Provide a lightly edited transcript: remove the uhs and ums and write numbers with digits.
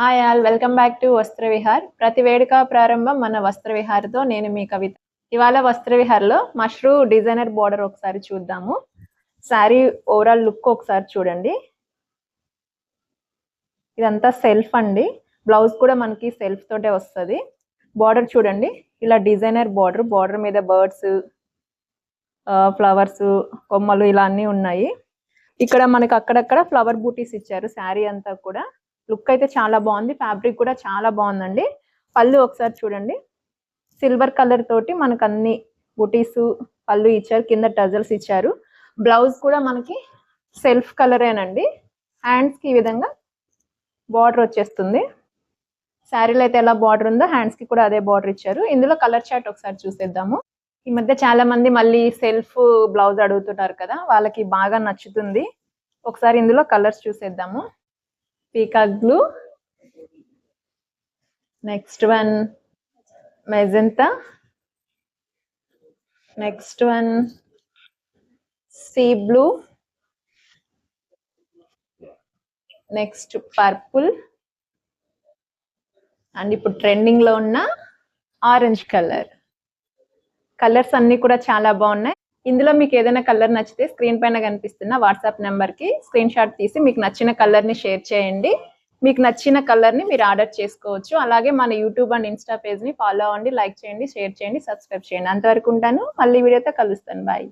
Hi all, welcome back to Vastravihar. ప్రతి వేడుక ప్రారంభం మన వస్త్రవిహార్తో. నేను మీ కవిత. ఇవాళ వస్త్రవిహార్లో మష్రూ డిజైనర్ బార్డర్ ఒకసారి చూద్దాము. శారీ ఓవరాల్ లుక్ ఒకసారి చూడండి. ఇదంతా సెల్ఫ్ అండి. బ్లౌజ్ కూడా మనకి సెల్ఫ్ తోటే వస్తుంది. బార్డర్ చూడండి, ఇలా డిజైనర్ బార్డర్. బార్డర్ మీద బర్డ్స్, ఫ్లవర్స్, కొమ్మలు ఇలా అన్నీ ఉన్నాయి. ఇక్కడ మనకి అక్కడక్కడ ఫ్లవర్ బూటీస్ ఇచ్చారు. శారీ అంతా కూడా లుక్ అయితే చాలా బాగుంది. ఫ్యాబ్రిక్ కూడా చాలా బాగుందండి. పళ్ళు ఒకసారి చూడండి, సిల్వర్ కలర్ తోటి మనకు అన్ని బూటీస్ పళ్ళు ఇచ్చారు, కింద టజల్స్ ఇచ్చారు. బ్లౌజ్ కూడా మనకి సెల్ఫ్ కలరేనండి. హ్యాండ్స్కి ఈ విధంగా బార్డర్ వచ్చేస్తుంది. శారీలో అయితే ఎలా బార్డర్ ఉందో హ్యాండ్స్కి కూడా అదే బార్డర్ ఇచ్చారు. ఇందులో కలర్ చార్ట్ ఒకసారి చూసేద్దాము. ఈ మధ్య చాలా మంది మళ్ళీ సెల్ఫ్ బ్లౌజ్ అడుగుతున్నారు కదా, వాళ్ళకి బాగా నచ్చుతుంది. ఒకసారి ఇందులో కలర్స్ చూసేద్దాము. Peacock blue, next one magenta, next one sea blue, next purple, and ఇప్పుడు ట్రెండింగ్ లో ఉన్న ఆరెంజ్ కలర్. కలర్స్ అన్ని కూడా చాలా బాగున్నాయి. ఇందులో మీకు ఏదైనా కలర్ నచ్చితే స్క్రీన్ పైన కనిపిస్తున్న వాట్సాప్ నెంబర్కి స్క్రీన్ షాట్ తీసి మీకు నచ్చిన కలర్ని షేర్ చేయండి. మీకు నచ్చిన కలర్ని మీరు ఆర్డర్ చేసుకోవచ్చు. అలాగే మన యూట్యూబ్ అండ్ ఇన్స్టా పేజ్ని ఫాలో అవ్వండి, లైక్ చేయండి, షేర్ చేయండి, సబ్స్క్రైబ్ చేయండి. అంతవరకు ఉంటాను. మళ్ళీ వీడియోతో కలుస్తాను. బాయ్.